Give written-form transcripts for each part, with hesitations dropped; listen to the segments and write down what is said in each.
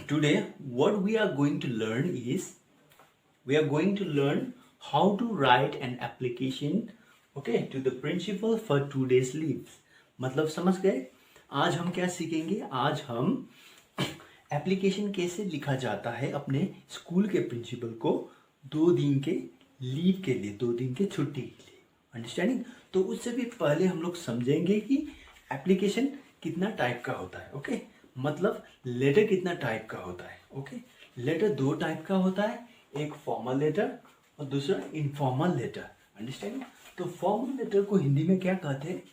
Today, what we are going to learn is we are going to learn how to write an application to the principal for 2 days leaves. मतलब समझ गए? आज हम क्या सीखेंगे? आज हम एप्लीकेशन कैसे लिखा जाता है अपने स्कूल के प्रिंसिपल को 2 दिन के लीव के लिए, 2 दिन के छुट्टी के लिए। अंडरस्टैंडिंग? तो उससे भी पहले हम लोग समझेंगे कि एप्लीकेशन कितना टाइप का होता है। ओके, मतलब लेटर कितना टाइप का होता है। ओके, लेटर 2 टाइप का होता है, एक फॉर्मल लेटर और दूसरा इनफॉर्मल लेटर। अंडरस्टैंडिंग? तो फॉर्मल लेटर को हिंदी में क्या कहते हैं?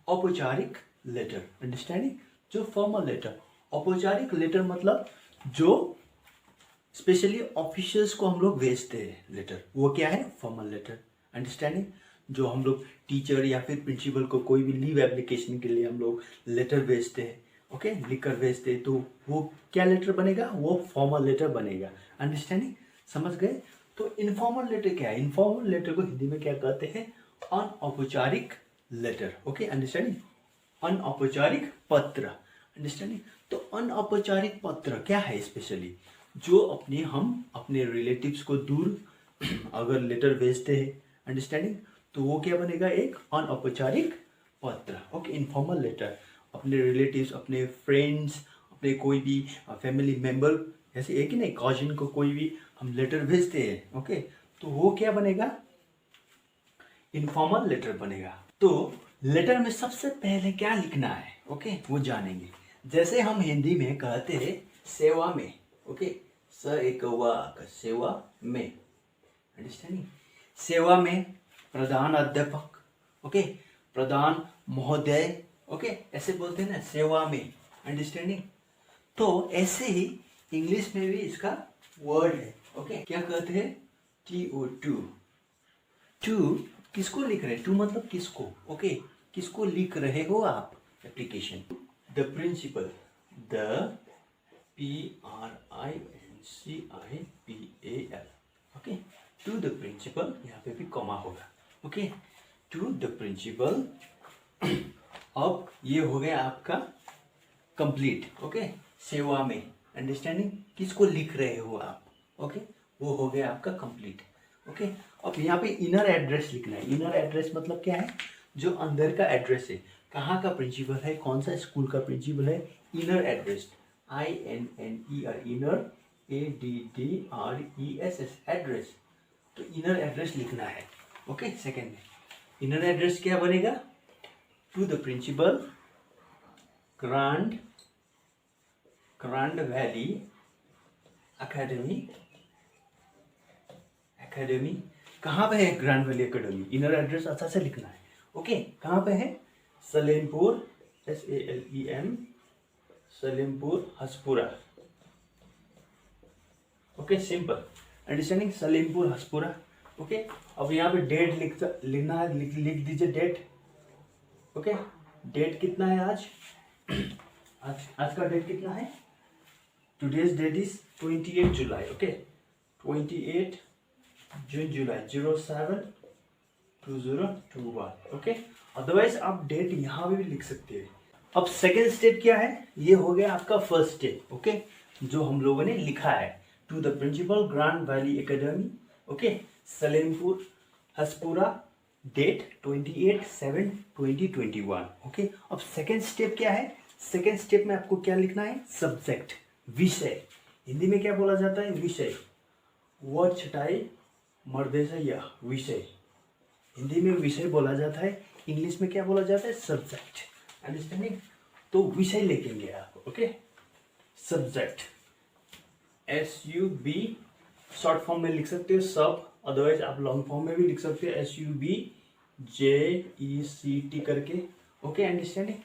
औपचारिक लेटर। अंडरस्टैंडिंग? जो फॉर्मल लेटर, औपचारिक लेटर मतलब जो स्पेशली ऑफिशियल्स को हम लोग भेजते हैं लेटर, वो क्या है? Formal letter. अंडरस्टैंडिंग? जो हम लोग टीचर या फिर प्रिंसिपल को कोई भी लीव एप्लीकेशन के लिए हम लोग लेटर भेजते हैं, ओके, लिख कर भेजते हैं, तो वो क्या लेटर बनेगा? वो फॉर्मल लेटर बनेगा। अंडरस्टैंडिंग? समझ गए? तो इनफॉर्मल लेटर क्या है? इनफॉर्मल लेटर को हिंदी में क्या कहते हैं? अनौपचारिक लेटर। Okay, understanding? अनौपचारिक पत्र। अंडरस्टैंडिंग? तो अनौपचारिक पत्र क्या है? स्पेशली जो हम अपने रिलेटिव्स को दूर अगर लेटर भेजते हैं, अंडरस्टैंडिंग, तो वो क्या बनेगा? एक अनौपचारिक पत्र। ओके, इनफॉर्मल लेटर अपने रिलेटिव्स, अपने फ्रेंड्स, अपने कोई भी फैमिली मेंबर, जैसे एक ही नहीं, कॉजिन को कोई भी हम लेटर भेजते हैं, ओके, तो वो क्या बनेगा? इनफॉर्मल लेटर बनेगा। तो लेटर में सबसे पहले क्या लिखना है, ओके, वो जानेंगे। जैसे हम हिंदी में कहते हैं सेवा में, ओके, स एक वा सेवा में। अंडरस्टैंडिंग? सेवा में प्रधान अध्यापक, ओके, प्रधान महोदय, ओके, ऐसे बोलते हैं ना, सेवा में। अंडरस्टैंडिंग? तो ऐसे ही इंग्लिश में भी इसका वर्ड है, ओके, क्या कहते हैं? TO2। टू किसको लिख रहे हैं? टू मतलब किसको? ओके, किसको लिख रहे हो आप एप्लीकेशन? द प्रिंसिपल, द PRINCIPAL, okay, to the principal, यहाँ पे भी कॉमा होगा, ओके, टू द प्रिंसिपल। अब ये हो गया आपका कंप्लीट, ओके, सेवा में। अंडरस्टैंडिंग? किसको लिख रहे हो आप? ओके, वो हो गया आपका कंप्लीट। ओके, अब यहाँ पे इनर एड्रेस लिखना है। इनर एड्रेस मतलब क्या है? जो अंदर का एड्रेस है, कहाँ का प्रिंसिपल है, कौन सा स्कूल का प्रिंसिपल है, inner address, INNER, inner, ADDRESS, address. तो इनर एड्रेस लिखना है। ओके, सेकेंड में इनर एड्रेस क्या बनेगा? To the principal, Grand Valley Academy. कहाँ पे है Grand Valley Academy? Inner address अच्छा से लिखना है। ओके, कहाँ पे है? Salempur, SALEM, Salempur Haspura. Okay, simple. Understanding? Salempur Haspura. Okay, अब यहाँ पे डेट लिखना है, लिख दीजिए डेट। ओके, डेट कितना है आज? आज का डेट कितना है? Today's date is 28 July. Okay, 28 June July 07/2021। Okay, otherwise आप डेट यहाँ भी लिख सकते हैं। अब सेकेंड स्टेप क्या है? ये हो गया आपका फर्स्ट स्टेप, ओके, जो हम लोगों ने लिखा है, to the principal, Grand Valley Academy, okay, Salempur Haspura, date 28/7/2021। Okay, अब सेकेंड स्टेप क्या है? सेकेंड स्टेप में आपको क्या लिखना है? सब्जेक्ट, विषय। हिंदी में क्या बोला जाता है? विषय। वह छटाई मर्देशया, विषय। हिंदी में विषय बोला जाता है, इंग्लिश में क्या बोला जाता है? सब्जेक्ट। अंडरस्टैंडिंग? तो विषय लिखेंगे आप, okay, subject, SUB, short form में लिख सकते हो सब, अदरवाइज आप लॉन्ग फॉर्म में भी लिख सकते हो, SUBJECT करके। Okay, understanding?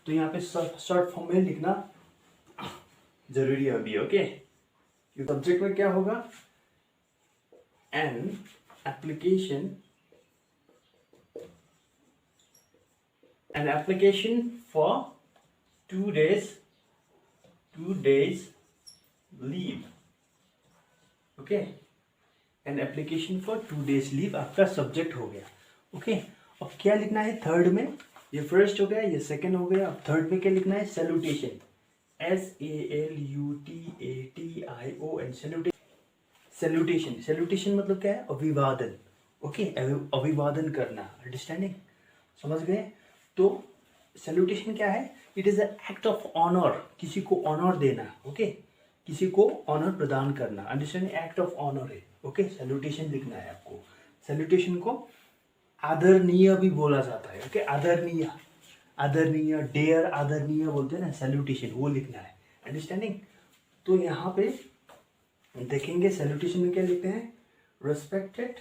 तो यहाँ पे शॉर्ट फॉर्म में लिखना जरूरी है अभी। ओके, सब्जेक्ट में क्या होगा? An application for 2 days leave। Okay, an application for 2 days leave आपका सब्जेक्ट हो गया। ओके, अब क्या लिखना है थर्ड में? ये फर्स्ट हो गया, ये सेकंड हो गया, अब थर्ड में क्या लिखना है? सैल्यूटेशन। SALUTATION, salutation. सैल्यूटेशन मतलब क्या है? अभिवादन। ओके, अभिवादन करना। अंडरस्टैंडिंग? समझ गए? तो सैल्यूटेशन क्या है? It is a act of honour, किसी को ऑनर देना। ओके, किसी को ऑनर प्रदान करना। अंडरस्टैंडिंग? एक्ट ऑफ ऑनर है। ओके, सैल्यूटेशन लिखना है आपको। सैल्यूटेशन को आदरणीय भी बोला जाता है। ओके, आदरणीय, आदरणीय, डेयर आदरणीय बोलते हैं ना, सैल्यूटेशन वो लिखना है। अंडरस्टैंडिंग? तो यहाँ पे देखेंगे सैल्यूटेशन में क्या लिखते हैं? रेस्पेक्टेड,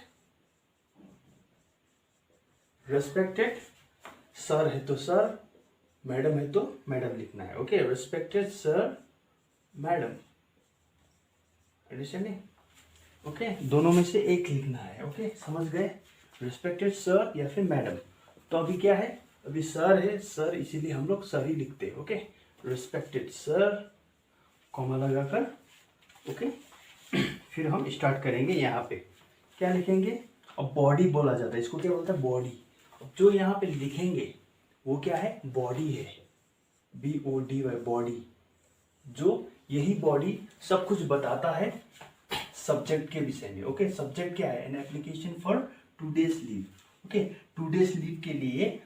रेस्पेक्टेड सर है तो सर, मैडम है तो मैडम लिखना है। Okay, respected sir, madam. Understanding? Okay, दोनों में से एक लिखना है। ओके, समझ गए? रिस्पेक्टेड सर या फिर मैडम। तो अभी क्या है? अभी सर है, सर, इसीलिए हम लोग सर ही लिखते हैं। ओके, रिस्पेक्टेड सर, कॉमा लगाकर। ओके, फिर हम स्टार्ट करेंगे। यहाँ पे क्या लिखेंगे? अब बॉडी बोला जाता है, इसको क्या बोलता है? बॉडी। जो यहाँ पे लिखेंगे वो क्या है? बॉडी है, BODY, बॉडी। जो यही बॉडी सब कुछ बताता है सब्जेक्ट के विषय में। ओके, सब्जेक्ट क्या है? An application for 2 days leave. Okay, 2 days leave के लिए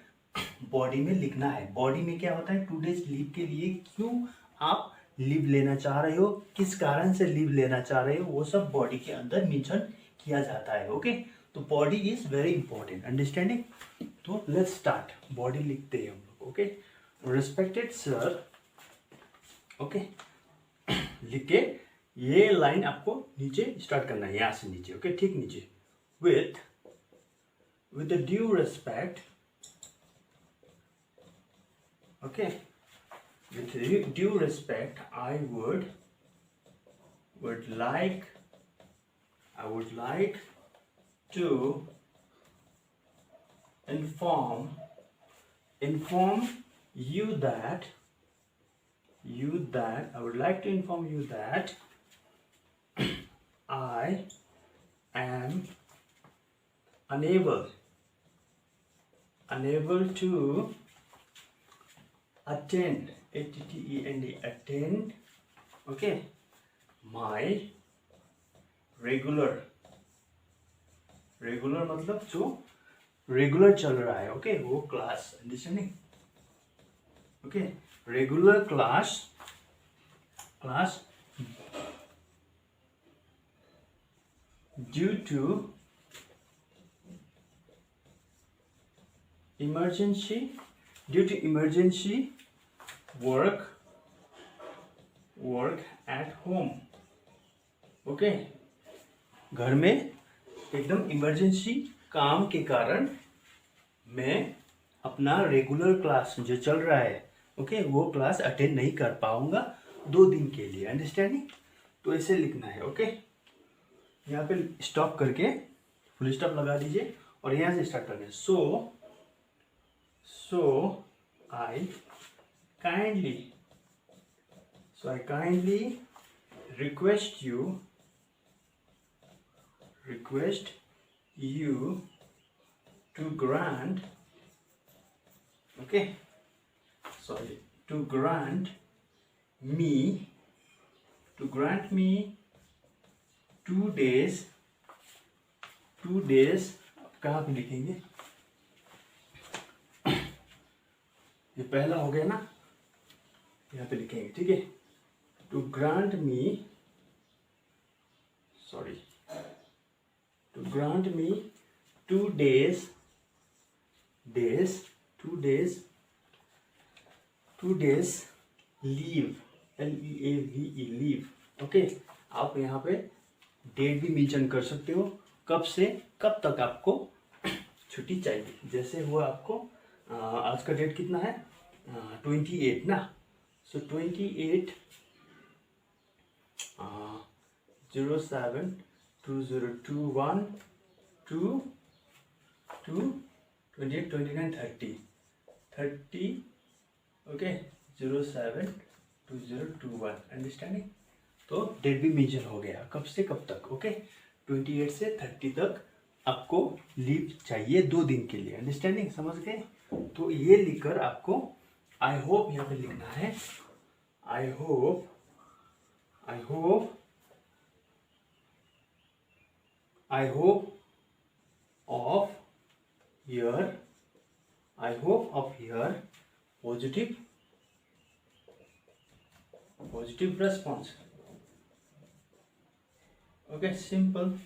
बॉडी में लिखना है। बॉडी में क्या होता है? 2 days लीव के लिए क्यों आप लीव लेना चाह रहे हो, किस कारण से लीव लेना चाह रहे हो, वो सब बॉडी के अंदर मेंशन किया जाता है। ओके, तो body is very important. Understanding? तो लेट्स स्टार्ट। बॉडी लिखते हैं हम लोग। Okay, respected sir. ओके, लिख के ये लाइन आपको नीचे स्टार्ट करना है, यहां से नीचे। ओके, ठीक नीचे। With the due respect. Okay, with due respect, I would like to inform you that I would like to inform you that I am unable to attend, attend, okay, my regular मतलब जो regular चल रहा है। Okay, वो class. Understanding? Okay, regular class due to emergency work at home। Okay, घर में एकदम emergency काम के कारण मैं अपना रेगुलर क्लास जो चल रहा है, ओके, वो क्लास अटेंड नहीं कर पाऊंगा 2 दिन के लिए। अंडरस्टैंडिंग? तो ऐसे लिखना है। ओके, यहाँ पे स्टॉप करके फुल स्टॉप लगा दीजिए और यहाँ से स्टार्ट करना है। So I kindly request you to grant, okay, sorry, to grant me 2 days, कहाँ पे लिखेंगे? ये पहला हो गया ना, यहाँ पे लिखेंगे। ठीक है, to grant me 2 days leave, LEAVE, leave. Okay, आप यहाँ पे डेट भी मेंशन कर सकते हो, कब से कब तक आपको छुट्टी चाहिए। जैसे हुआ आपको आज का डेट कितना है? 28 ना। सो 28 07/2021 to 28, 29, 30, ओके, 07/2021। अंडरस्टैंडिंग? तो डेट भी मेंशन हो गया, कब से कब तक। ओके, 28 से 30 तक आपको लीव चाहिए 2 दिन के लिए। अंडरस्टैंडिंग? समझ गए? तो ये लिखकर आपको, आई होप यहाँ पे लिखना है, I hope I hope I hope of your I hope of your positive response. Okay simple.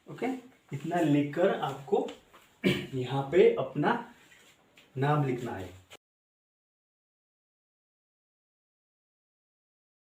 Okay इतना लिखकर आपको यहाँ पे अपना नाम लिखना है.